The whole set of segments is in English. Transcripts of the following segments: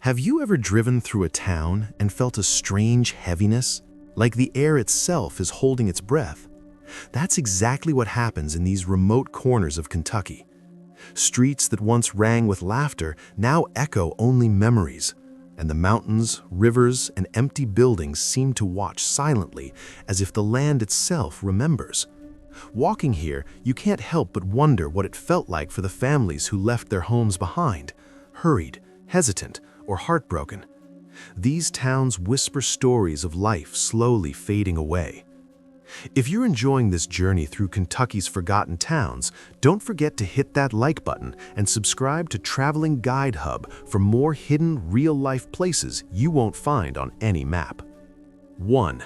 Have you ever driven through a town and felt a strange heaviness, like the air itself is holding its breath? That's exactly what happens in these remote corners of Kentucky. Streets that once rang with laughter now echo only memories, and the mountains, rivers, and empty buildings seem to watch silently as if the land itself remembers. Walking here, you can't help but wonder what it felt like for the families who left their homes behind, hurried, hesitant, or heartbroken. These towns whisper stories of life slowly fading away. If you're enjoying this journey through Kentucky's forgotten towns, don't forget to hit that like button and subscribe to Traveling Guide Hub for more hidden real-life places you won't find on any map. 1.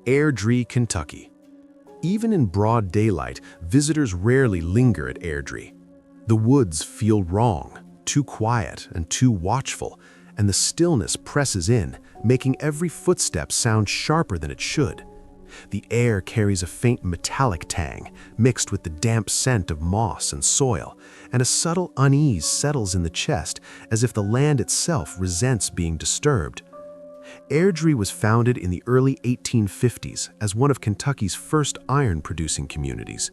Airdrie, Kentucky. Even in broad daylight, visitors rarely linger at Airdrie. The woods feel wrong, too quiet and too watchful, and the stillness presses in, making every footstep sound sharper than it should. The air carries a faint metallic tang, mixed with the damp scent of moss and soil, and a subtle unease settles in the chest as if the land itself resents being disturbed. Airdrie was founded in the early 1850s as one of Kentucky's first iron-producing communities.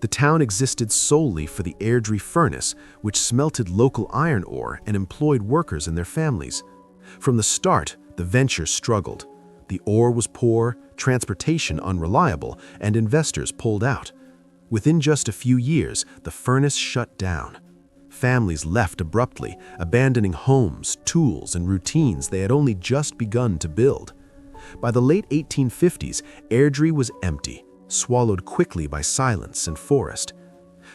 The town existed solely for the Airdrie furnace, which smelted local iron ore and employed workers and their families. From the start, the venture struggled. The ore was poor, transportation unreliable, and investors pulled out. Within just a few years, the furnace shut down. Families left abruptly, abandoning homes, tools, and routines they had only just begun to build. By the late 1850s, Airdrie was empty, swallowed quickly by silence and forest.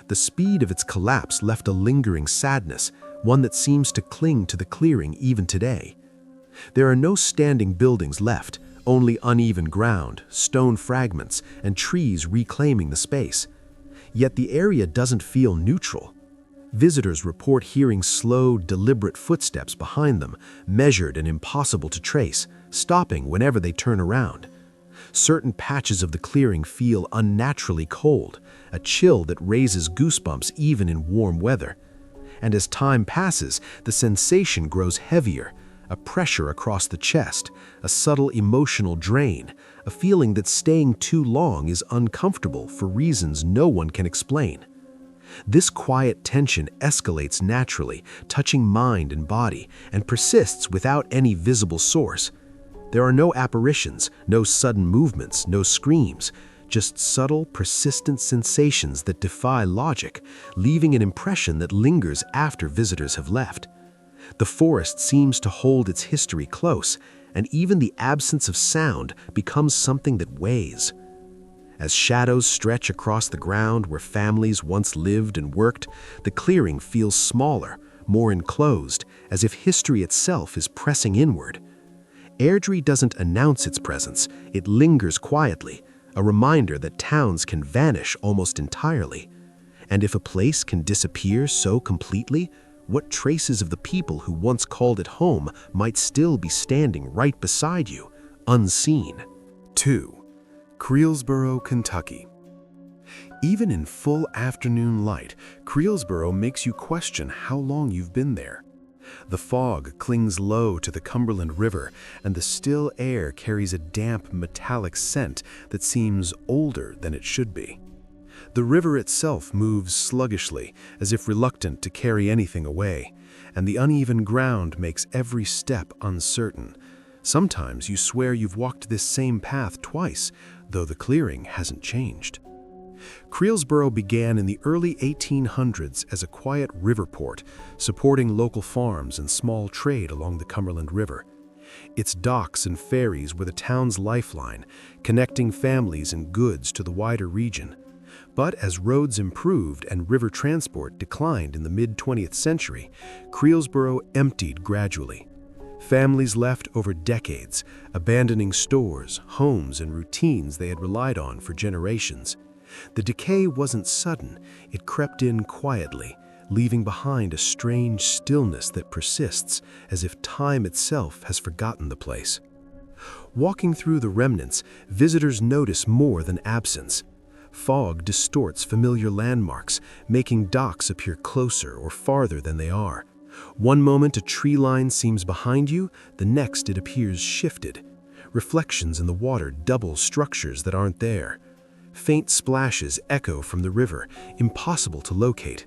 The speed of its collapse left a lingering sadness, one that seems to cling to the clearing even today. There are no standing buildings left, only uneven ground, stone fragments, and trees reclaiming the space. Yet the area doesn't feel neutral. Visitors report hearing slow, deliberate footsteps behind them, measured and impossible to trace, stopping whenever they turn around. Certain patches of the clearing feel unnaturally cold, a chill that raises goosebumps even in warm weather. And as time passes, the sensation grows heavier, a pressure across the chest, a subtle emotional drain, a feeling that staying too long is uncomfortable for reasons no one can explain. This quiet tension escalates naturally, touching mind and body, and persists without any visible source. There are no apparitions, no sudden movements, no screams, just subtle, persistent sensations that defy logic, leaving an impression that lingers after visitors have left. The forest seems to hold its history close, and even the absence of sound becomes something that weighs. As shadows stretch across the ground where families once lived and worked, the clearing feels smaller, more enclosed, as if history itself is pressing inward. Airdrie doesn't announce its presence, it lingers quietly, a reminder that towns can vanish almost entirely. And if a place can disappear so completely, what traces of the people who once called it home might still be standing right beside you, unseen? 2. Creelsboro, Kentucky. Even in full afternoon light, Creelsboro makes you question how long you've been there. The fog clings low to the Cumberland River, and the still air carries a damp, metallic scent that seems older than it should be. The river itself moves sluggishly, as if reluctant to carry anything away, and the uneven ground makes every step uncertain. Sometimes you swear you've walked this same path twice, though the clearing hasn't changed. Creelsboro began in the early 1800s as a quiet river port, supporting local farms and small trade along the Cumberland River. Its docks and ferries were the town's lifeline, connecting families and goods to the wider region. But as roads improved and river transport declined in the mid-20th century, Creelsboro emptied gradually. Families left over decades, abandoning stores, homes, and routines they had relied on for generations. The decay wasn't sudden, it crept in quietly, leaving behind a strange stillness that persists, as if time itself has forgotten the place. Walking through the remnants, visitors notice more than absence. Fog distorts familiar landmarks, making docks appear closer or farther than they are. One moment a tree line seems behind you, the next it appears shifted. Reflections in the water double structures that aren't there. Faint splashes echo from the river, impossible to locate.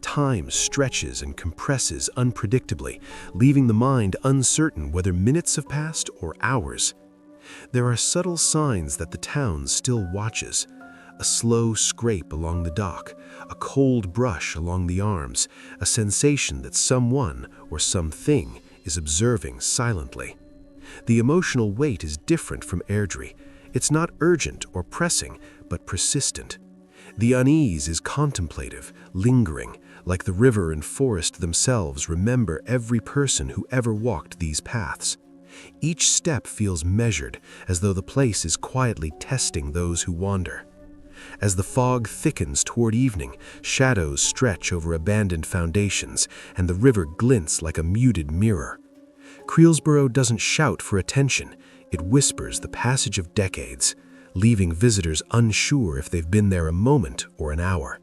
Time stretches and compresses unpredictably, leaving the mind uncertain whether minutes have passed or hours. There are subtle signs that the town still watches. A slow scrape along the dock, a cold brush along the arms, a sensation that someone or something is observing silently. The emotional weight is different from Airdrie. It's not urgent or pressing, but persistent. The unease is contemplative, lingering, like the river and forest themselves remember every person who ever walked these paths. Each step feels measured, as though the place is quietly testing those who wander. As the fog thickens toward evening, shadows stretch over abandoned foundations, and the river glints like a muted mirror. Creelsborough doesn't shout for attention, it whispers the passage of decades, leaving visitors unsure if they've been there a moment or an hour.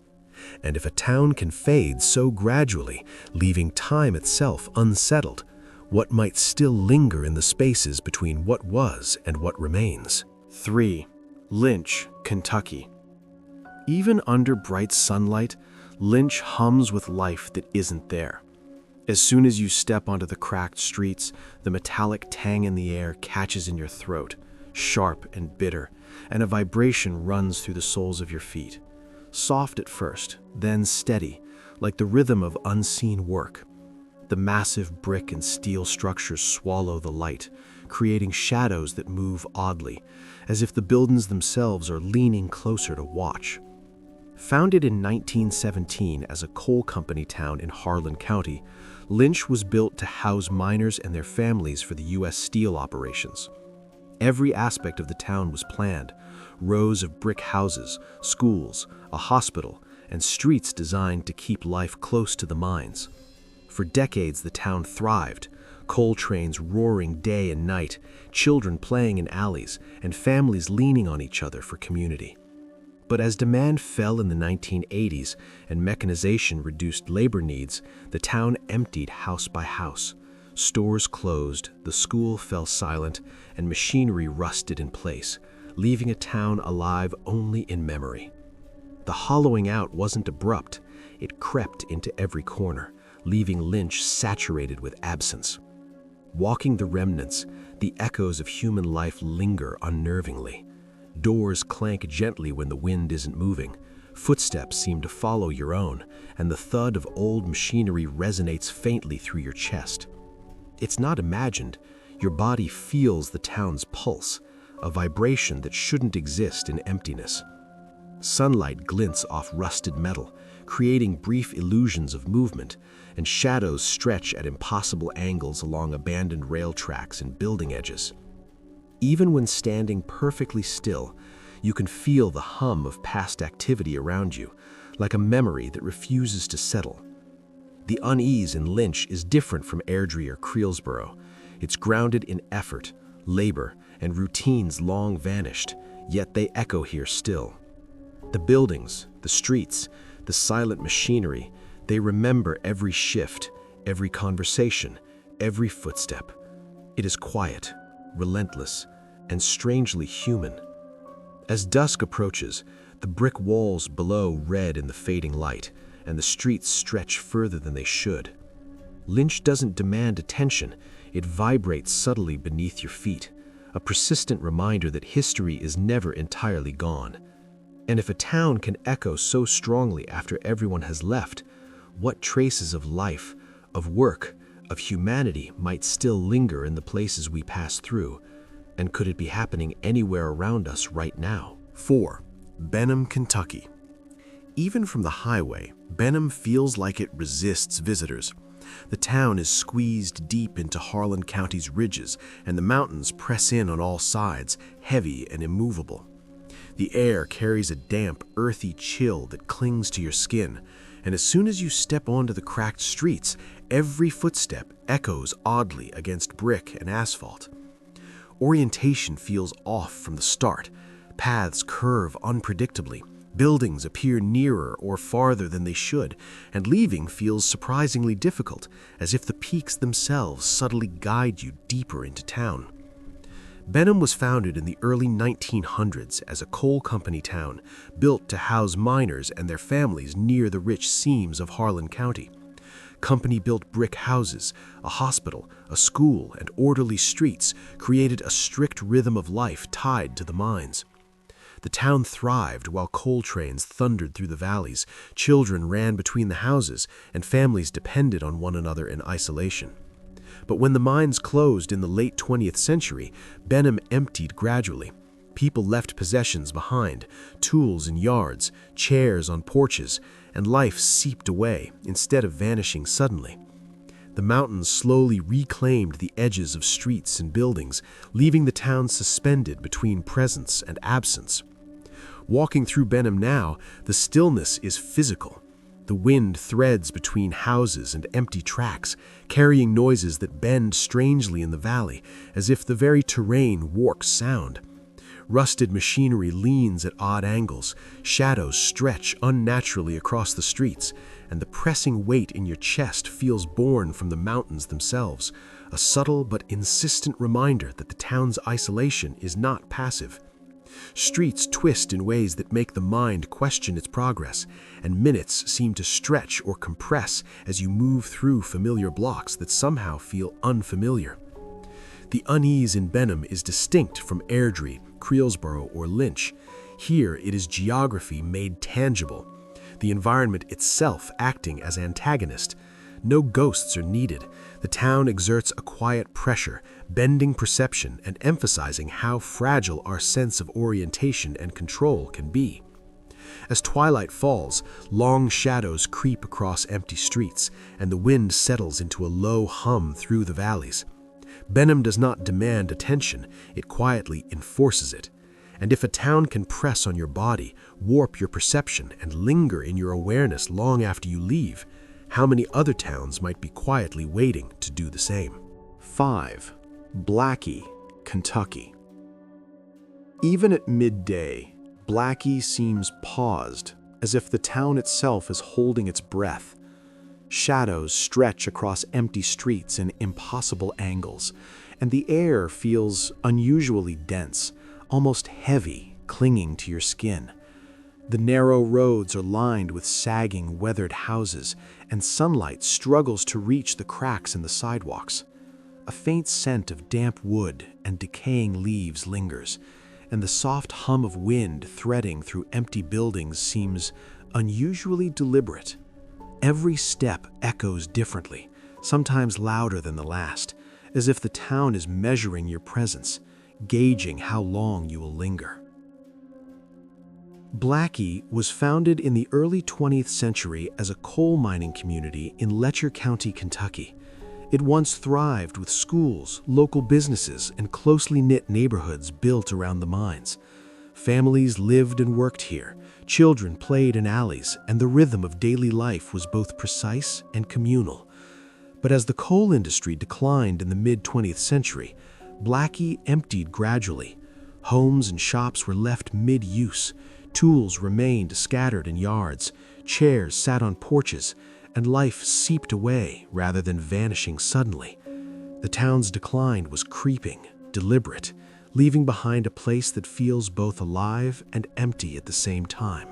And if a town can fade so gradually, leaving time itself unsettled, what might still linger in the spaces between what was and what remains? 3. Lynch, Kentucky. Even under bright sunlight, Lynch hums with life that isn't there. As soon as you step onto the cracked streets, the metallic tang in the air catches in your throat, sharp and bitter, and a vibration runs through the soles of your feet. Soft at first, then steady, like the rhythm of unseen work. The massive brick and steel structures swallow the light, creating shadows that move oddly, as if the buildings themselves are leaning closer to watch. Founded in 1917 as a coal company town in Harlan County, Lynch was built to house miners and their families for the U.S. steel operations. Every aspect of the town was planned: rows of brick houses, schools, a hospital, and streets designed to keep life close to the mines. For decades, the town thrived, coal trains roaring day and night, children playing in alleys, and families leaning on each other for community. But as demand fell in the 1980s and mechanization reduced labor needs, the town emptied house by house. Stores closed, the school fell silent, and machinery rusted in place, leaving a town alive only in memory. The hollowing out wasn't abrupt, it crept into every corner, leaving Lynch saturated with absence. Walking the remnants, the echoes of human life linger unnervingly. Doors clank gently when the wind isn't moving. Footsteps seem to follow your own, and the thud of old machinery resonates faintly through your chest. It's not imagined. Your body feels the town's pulse, a vibration that shouldn't exist in emptiness. Sunlight glints off rusted metal, creating brief illusions of movement, and shadows stretch at impossible angles along abandoned rail tracks and building edges. Even when standing perfectly still, you can feel the hum of past activity around you, like a memory that refuses to settle. The unease in Lynch is different from Airdrie or Creelsborough. It's grounded in effort, labor, and routines long vanished, yet they echo here still. The buildings, the streets, the silent machinery, they remember every shift, every conversation, every footstep. It is quiet, relentless, and strangely human. As dusk approaches, the brick walls below red in the fading light, and the streets stretch further than they should. Lynch doesn't demand attention, it vibrates subtly beneath your feet, a persistent reminder that history is never entirely gone. And if a town can echo so strongly after everyone has left, what traces of life, of work, of humanity might still linger in the places we pass through? And could it be happening anywhere around us right now? 4. Benham, Kentucky. Even from the highway, Benham feels like it resists visitors. The town is squeezed deep into Harlan County's ridges, and the mountains press in on all sides, heavy and immovable. The air carries a damp, earthy chill that clings to your skin, and as soon as you step onto the cracked streets, every footstep echoes oddly against brick and asphalt. Orientation feels off from the start. Paths curve unpredictably, Buildings appear nearer or farther than they should, and leaving feels surprisingly difficult, as if the peaks themselves subtly guide you deeper into town. Benham was founded in the early 1900s as a coal company town, built to house miners and their families near the rich seams of Harlan County. Company-built brick houses, a hospital, a school, and orderly streets created a strict rhythm of life tied to the mines. The town thrived while coal trains thundered through the valleys, children ran between the houses, and families depended on one another in isolation. But when the mines closed in the late 20th century, Benham emptied gradually. People left possessions behind, tools in yards, chairs on porches, and life seeped away instead of vanishing suddenly. The mountains slowly reclaimed the edges of streets and buildings, leaving the town suspended between presence and absence. Walking through Benham now, the stillness is physical. The wind threads between houses and empty tracks, carrying noises that bend strangely in the valley, as if the very terrain warps sound. Rusted machinery leans at odd angles, shadows stretch unnaturally across the streets, and the pressing weight in your chest feels born from the mountains themselves, a subtle but insistent reminder that the town's isolation is not passive. Streets twist in ways that make the mind question its progress, and minutes seem to stretch or compress as you move through familiar blocks that somehow feel unfamiliar. The unease in Benham is distinct from Airdrie, Creelsborough, or Lynch. Here it is geography made tangible, the environment itself acting as antagonist. No ghosts are needed. The town exerts a quiet pressure, bending perception and emphasizing how fragile our sense of orientation and control can be. As twilight falls, long shadows creep across empty streets, and the wind settles into a low hum through the valleys. Benham does not demand attention, it quietly enforces it. And if a town can press on your body, warp your perception, and linger in your awareness long after you leave, how many other towns might be quietly waiting to do the same? 5. Blackie, Kentucky. Even at midday, Blackie seems paused, as if the town itself is holding its breath. Shadows stretch across empty streets in impossible angles, and the air feels unusually dense, almost heavy, clinging to your skin. The narrow roads are lined with sagging, weathered houses, and sunlight struggles to reach the cracks in the sidewalks. A faint scent of damp wood and decaying leaves lingers, and the soft hum of wind threading through empty buildings seems unusually deliberate. Every step echoes differently, sometimes louder than the last, as if the town is measuring your presence, gauging how long you will linger. Blackie was founded in the early 20th century as a coal mining community in Letcher County, Kentucky. It once thrived with schools, local businesses, and closely knit neighborhoods built around the mines. Families lived and worked here, children played in alleys, and the rhythm of daily life was both precise and communal. But as the coal industry declined in the mid-20th century, Blackie emptied gradually. Homes and shops were left mid-use. Tools remained scattered in yards, chairs sat on porches, and life seeped away rather than vanishing suddenly. The town's decline was creeping, deliberate, leaving behind a place that feels both alive and empty at the same time.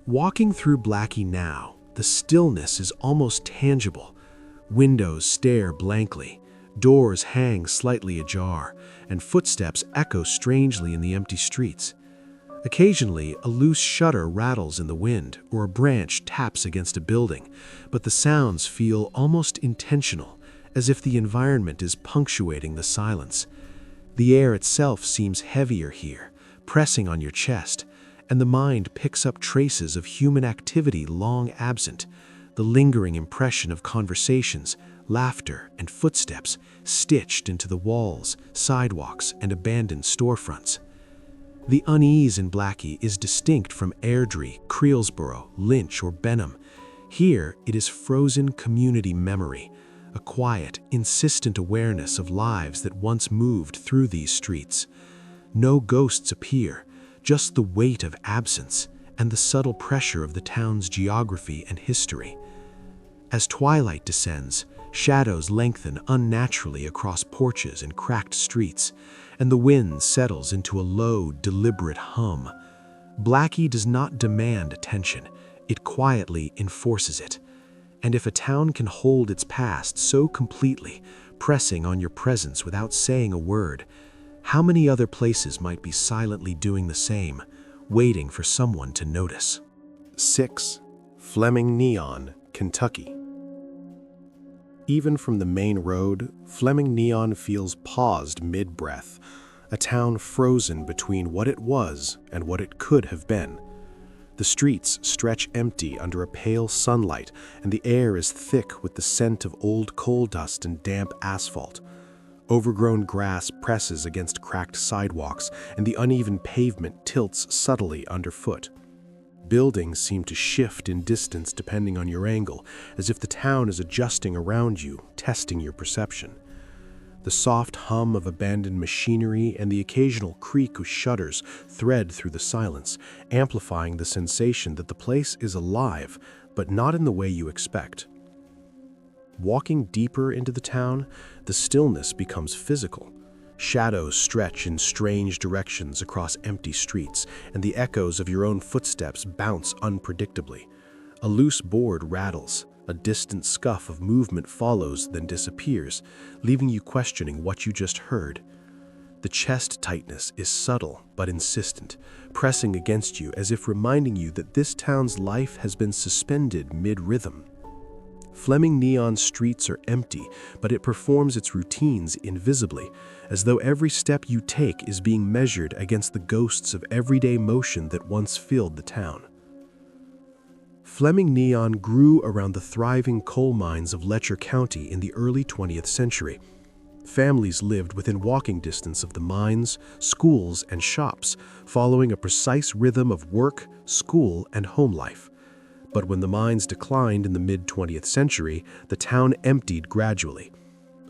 Walking through Blackie now, the stillness is almost tangible. Windows stare blankly, doors hang slightly ajar, and footsteps echo strangely in the empty streets. Occasionally, a loose shutter rattles in the wind, or a branch taps against a building, but the sounds feel almost intentional, as if the environment is punctuating the silence. The air itself seems heavier here, pressing on your chest, and the mind picks up traces of human activity long absent, the lingering impression of conversations, laughter, and footsteps stitched into the walls, sidewalks, and abandoned storefronts. The unease in Blackie is distinct from Airdrie, Creelsborough, Lynch, or Benham. Here, it is frozen community memory, a quiet, insistent awareness of lives that once moved through these streets. No ghosts appear, just the weight of absence and the subtle pressure of the town's geography and history. As twilight descends, shadows lengthen unnaturally across porches and cracked streets, and the wind settles into a low, deliberate hum. Blackie does not demand attention, it quietly enforces it. And if a town can hold its past so completely, pressing on your presence without saying a word, how many other places might be silently doing the same, waiting for someone to notice? 6. Fleming Neon, Kentucky. Even from the main road, Fleming Neon feels paused mid-breath, a town frozen between what it was and what it could have been. The streets stretch empty under a pale sunlight, and the air is thick with the scent of old coal dust and damp asphalt. Overgrown grass presses against cracked sidewalks, and the uneven pavement tilts subtly underfoot. Buildings seem to shift in distance depending on your angle, as if the town is adjusting around you, testing your perception. The soft hum of abandoned machinery and the occasional creak of shutters thread through the silence, amplifying the sensation that the place is alive, but not in the way you expect. Walking deeper into the town, the stillness becomes physical. Shadows stretch in strange directions across empty streets, and the echoes of your own footsteps bounce unpredictably. A loose board rattles. A distant scuff of movement follows, then disappears, leaving you questioning what you just heard. The chest tightness is subtle but insistent, pressing against you as if reminding you that this town's life has been suspended mid-rhythm. Fleming Neon streets are empty, but it performs its routines invisibly, as though every step you take is being measured against the ghosts of everyday motion that once filled the town. Fleming Neon grew around the thriving coal mines of Letcher County in the early 20th century. Families lived within walking distance of the mines, schools, and shops, following a precise rhythm of work, school, and home life. But when the mines declined in the mid-20th century, the town emptied gradually.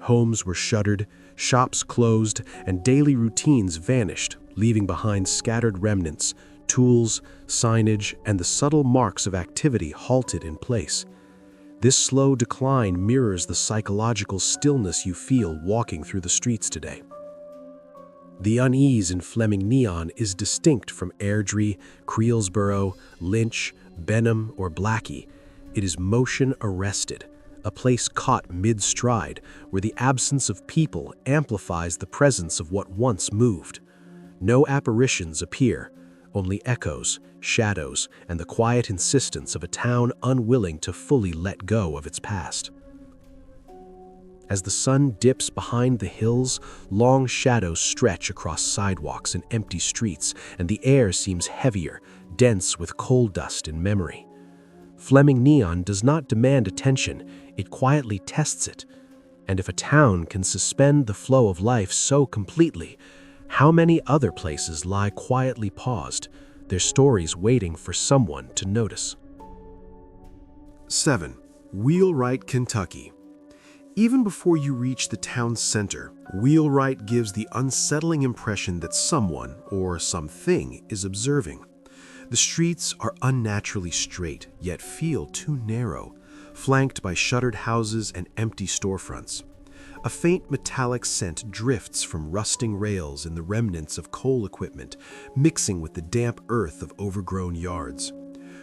Homes were shuttered, shops closed, and daily routines vanished, leaving behind scattered remnants, tools, signage, and the subtle marks of activity halted in place. This slow decline mirrors the psychological stillness you feel walking through the streets today. The unease in Fleming Neon is distinct from Airdrie, Creelsboro, Lynch, Benham, or Blackie. It is motion arrested, a place caught mid-stride, where the absence of people amplifies the presence of what once moved. No apparitions appear, only echoes, shadows, and the quiet insistence of a town unwilling to fully let go of its past. As the sun dips behind the hills, long shadows stretch across sidewalks and empty streets, and the air seems heavier, dense with coal dust and memory. Fleming Neon does not demand attention, it quietly tests it. And if a town can suspend the flow of life so completely, how many other places lie quietly paused, their stories waiting for someone to notice? 7. Wheelwright, Kentucky. Even before you reach the town's center, Wheelwright gives the unsettling impression that someone or something is observing. The streets are unnaturally straight, yet feel too narrow, flanked by shuttered houses and empty storefronts. A faint metallic scent drifts from rusting rails and the remnants of coal equipment, mixing with the damp earth of overgrown yards.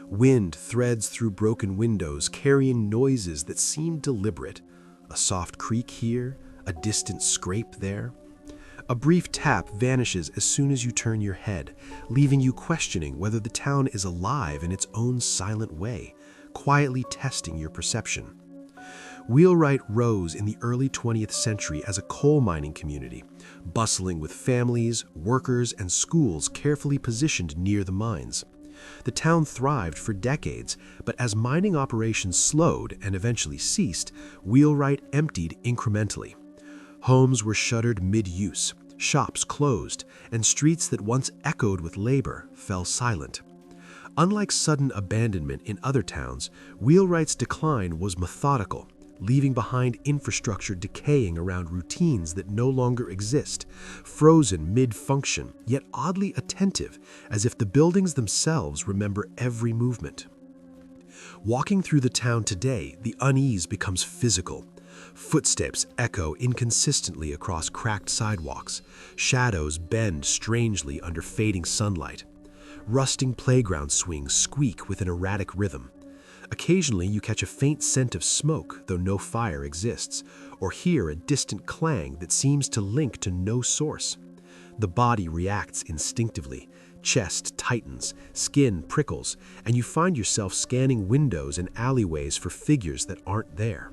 Wind threads through broken windows, carrying noises that seem deliberate. A soft creak here, a distant scrape there. A brief tap vanishes as soon as you turn your head, leaving you questioning whether the town is alive in its own silent way, quietly testing your perception. Wheelwright rose in the early 20th century as a coal mining community, bustling with families, workers, and schools carefully positioned near the mines. The town thrived for decades, but as mining operations slowed and eventually ceased, Wheelwright emptied incrementally. Homes were shuttered mid-use, shops closed, and streets that once echoed with labor fell silent. Unlike sudden abandonment in other towns, Wheelwright's decline was methodical, leaving behind infrastructure decaying around routines that no longer exist, frozen mid-function, yet oddly attentive, as if the buildings themselves remember every movement. Walking through the town today, the unease becomes physical. Footsteps echo inconsistently across cracked sidewalks. Shadows bend strangely under fading sunlight. Rusting playground swings squeak with an erratic rhythm. Occasionally, you catch a faint scent of smoke, though no fire exists, or hear a distant clang that seems to link to no source. The body reacts instinctively. Chest tightens, skin prickles, and you find yourself scanning windows and alleyways for figures that aren't there.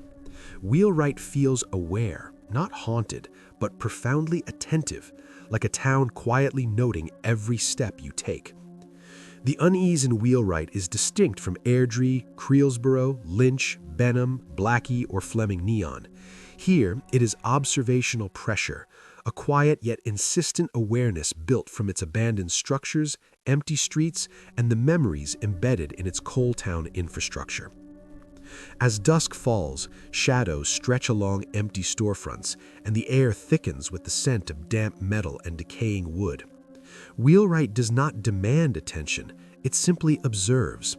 Wheelwright feels aware, not haunted, but profoundly attentive, like a town quietly noting every step you take. The unease in Wheelwright is distinct from Airdrie, Creelsborough, Lynch, Benham, Blackie, or Fleming Neon. Here, it is observational pressure, a quiet yet insistent awareness built from its abandoned structures, empty streets, and the memories embedded in its coal town infrastructure. As dusk falls, shadows stretch along empty storefronts, and the air thickens with the scent of damp metal and decaying wood. Wheelwright does not demand attention, it simply observes.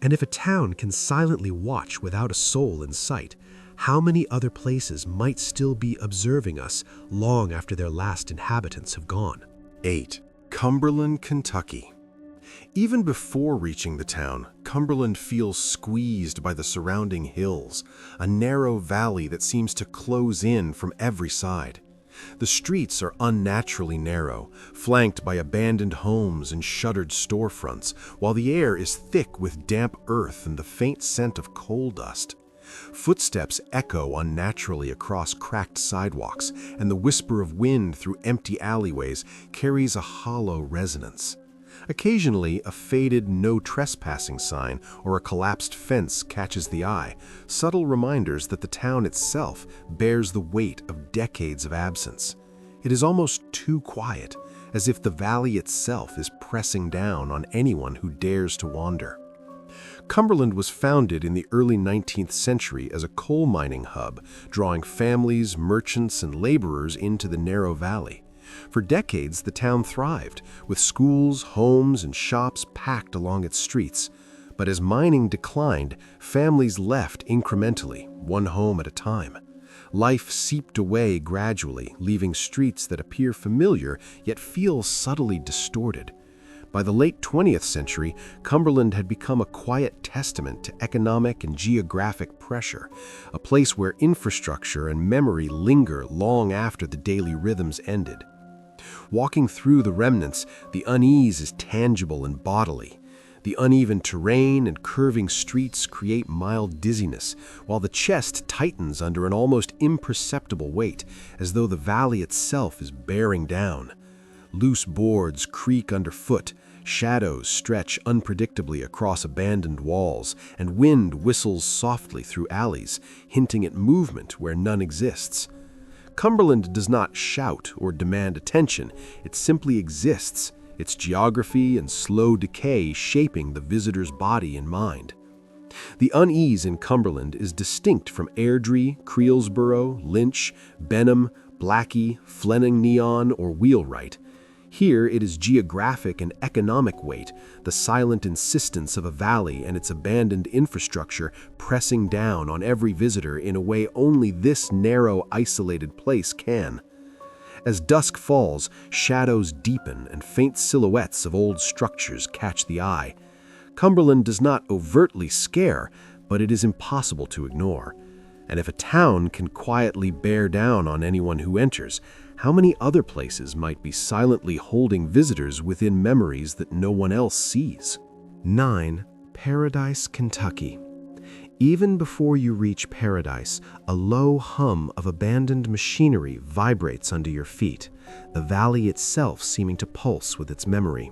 And if a town can silently watch without a soul in sight, how many other places might still be observing us long after their last inhabitants have gone? 8. Cumberland, Kentucky. Even before reaching the town, Cumberland feels squeezed by the surrounding hills, a narrow valley that seems to close in from every side. The streets are unnaturally narrow, flanked by abandoned homes and shuttered storefronts, while the air is thick with damp earth and the faint scent of coal dust. Footsteps echo unnaturally across cracked sidewalks, and the whisper of wind through empty alleyways carries a hollow resonance. Occasionally, a faded "no trespassing" sign or a collapsed fence catches the eye, subtle reminders that the town itself bears the weight of decades of absence. It is almost too quiet, as if the valley itself is pressing down on anyone who dares to wander. Cumberland was founded in the early 19th century as a coal mining hub, drawing families, merchants, and laborers into the narrow valley. For decades, the town thrived, with schools, homes, and shops packed along its streets. But as mining declined, families left incrementally, one home at a time. Life seeped away gradually, leaving streets that appear familiar yet feel subtly distorted. By the late 20th century, Cumberland had become a quiet testament to economic and geographic pressure, a place where infrastructure and memory linger long after the daily rhythms ended. Walking through the remnants, the unease is tangible and bodily. The uneven terrain and curving streets create mild dizziness, while the chest tightens under an almost imperceptible weight, as though the valley itself is bearing down. Loose boards creak underfoot, shadows stretch unpredictably across abandoned walls, and wind whistles softly through alleys, hinting at movement where none exists. Cumberland does not shout or demand attention, it simply exists, its geography and slow decay shaping the visitor's body and mind. The unease in Cumberland is distinct from Airdrie, Creelsborough, Lynch, Benham, Blackie, Fleming Neon, or Wheelwright. Here it is geographic and economic weight, the silent insistence of a valley and its abandoned infrastructure pressing down on every visitor in a way only this narrow, isolated place can. As dusk falls, shadows deepen and faint silhouettes of old structures catch the eye. Cumberland does not overtly scare, but it is impossible to ignore. And if a town can quietly bear down on anyone who enters, how many other places might be silently holding visitors within memories that no one else sees? 9. Paradise, Kentucky. Even before you reach Paradise, a low hum of abandoned machinery vibrates under your feet, the valley itself seeming to pulse with its memory.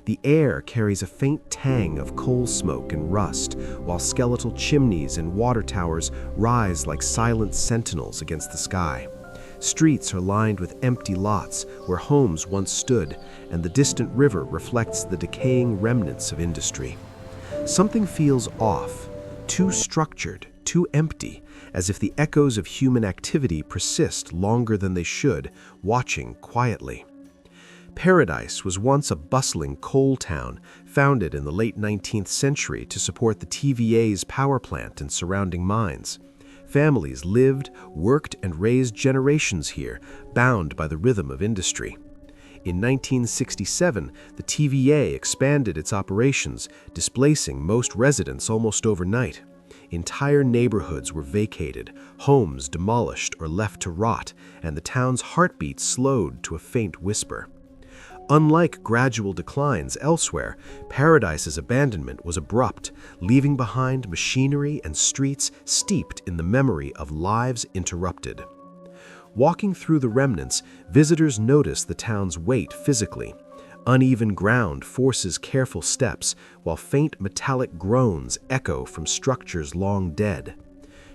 The air carries a faint tang of coal smoke and rust, while skeletal chimneys and water towers rise like silent sentinels against the sky. Streets are lined with empty lots where homes once stood, and the distant river reflects the decaying remnants of industry. Something feels off, too structured, too empty, as if the echoes of human activity persist longer than they should, watching quietly. Paradise was once a bustling coal town founded in the late 19th century to support the TVA's power plant and surrounding mines. Families lived, worked, and raised generations here, bound by the rhythm of industry. In 1967, the TVA expanded its operations, displacing most residents almost overnight. Entire neighborhoods were vacated, homes demolished or left to rot, and the town's heartbeat slowed to a faint whisper. Unlike gradual declines elsewhere, Paradise's abandonment was abrupt, leaving behind machinery and streets steeped in the memory of lives interrupted. Walking through the remnants, visitors notice the town's weight physically. Uneven ground forces careful steps, while faint metallic groans echo from structures long dead.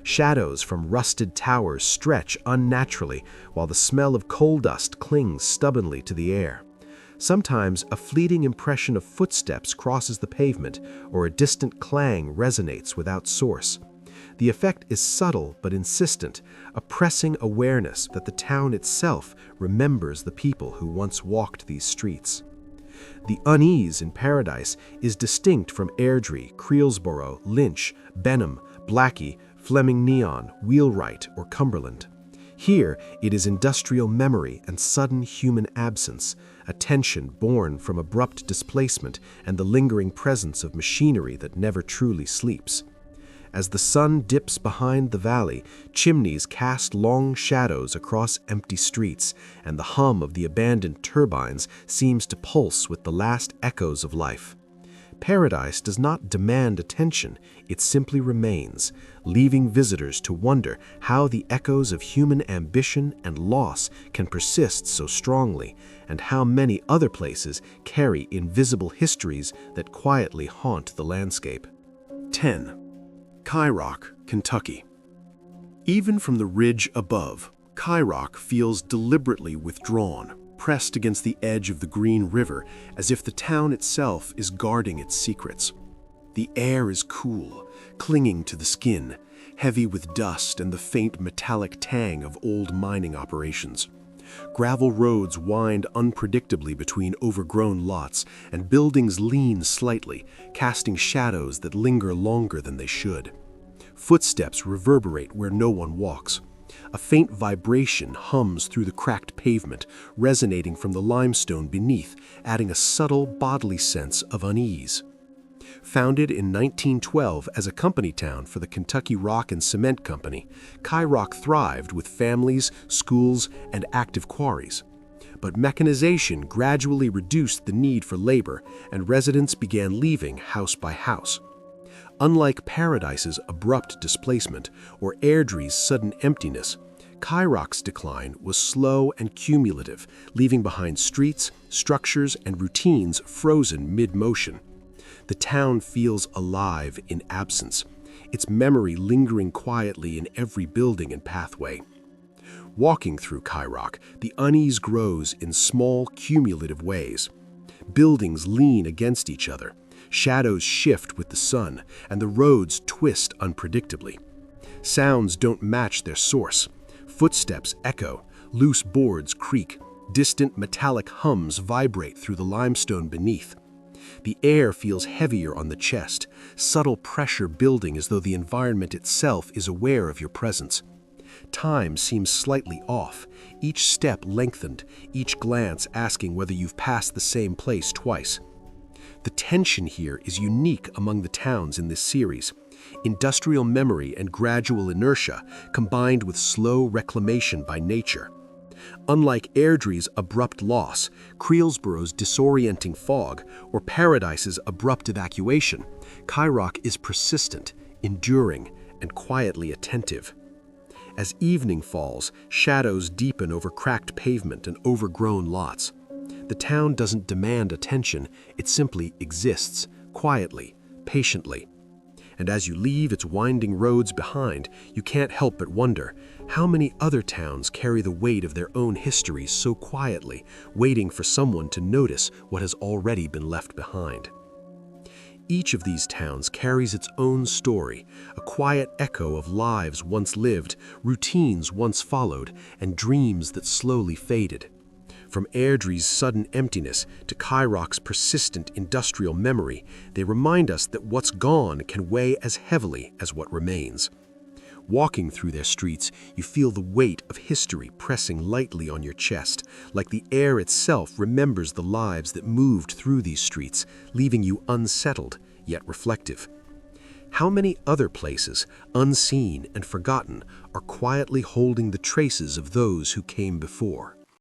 Shadows from rusted towers stretch unnaturally, while the smell of coal dust clings stubbornly to the air. Sometimes a fleeting impression of footsteps crosses the pavement, or a distant clang resonates without source. The effect is subtle but insistent, a pressing awareness that the town itself remembers the people who once walked these streets. The unease in Paradise is distinct from Airdrie, Creelsborough, Lynch, Benham, Blackie, Fleming Neon, Wheelwright, or Cumberland. Here, it is industrial memory and sudden human absence, a tension born from abrupt displacement and the lingering presence of machinery that never truly sleeps. As the sun dips behind the valley, chimneys cast long shadows across empty streets, and the hum of the abandoned turbines seems to pulse with the last echoes of life. Paradise does not demand attention, it simply remains, leaving visitors to wonder how the echoes of human ambition and loss can persist so strongly, and how many other places carry invisible histories that quietly haunt the landscape. 10. Kyrock, Kentucky. Even from the ridge above, Kyrock feels deliberately withdrawn, pressed against the edge of the Green River, as if the town itself is guarding its secrets. The air is cool, clinging to the skin, heavy with dust and the faint metallic tang of old mining operations. Gravel roads wind unpredictably between overgrown lots, and buildings lean slightly, casting shadows that linger longer than they should. Footsteps reverberate where no one walks. A faint vibration hums through the cracked pavement, resonating from the limestone beneath, adding a subtle bodily sense of unease. Founded in 1912 as a company town for the Kentucky Rock and Cement Company, Kyrock thrived with families, schools, and active quarries. But mechanization gradually reduced the need for labor, and residents began leaving house by house. Unlike Paradise's abrupt displacement or Airdrie's sudden emptiness, Kyrock's decline was slow and cumulative, leaving behind streets, structures, and routines frozen mid-motion. The town feels alive in absence, its memory lingering quietly in every building and pathway. Walking through Kyrock, the unease grows in small, cumulative ways. Buildings lean against each other, shadows shift with the sun, and the roads twist unpredictably. Sounds don't match their source. Footsteps echo, loose boards creak, distant metallic hums vibrate through the limestone beneath. The air feels heavier on the chest, subtle pressure building as though the environment itself is aware of your presence. Time seems slightly off, each step lengthened, each glance asking whether you've passed the same place twice. The tension here is unique among the towns in this series. Industrial memory and gradual inertia combined with slow reclamation by nature. Unlike Airdrie's abrupt loss, Creelsborough's disorienting fog, or Paradise's abrupt evacuation, Kyrock is persistent, enduring, and quietly attentive. As evening falls, shadows deepen over cracked pavement and overgrown lots. The town doesn't demand attention, it simply exists, quietly, patiently. And as you leave its winding roads behind, you can't help but wonder, how many other towns carry the weight of their own histories so quietly, waiting for someone to notice what has already been left behind? Each of these towns carries its own story, a quiet echo of lives once lived, routines once followed, and dreams that slowly faded. From Airdrie's sudden emptiness to Cairoc's persistent industrial memory, they remind us that what's gone can weigh as heavily as what remains. Walking through their streets, you feel the weight of history pressing lightly on your chest, like the air itself remembers the lives that moved through these streets, leaving you unsettled, yet reflective. How many other places, unseen and forgotten, are quietly holding the traces of those who came before?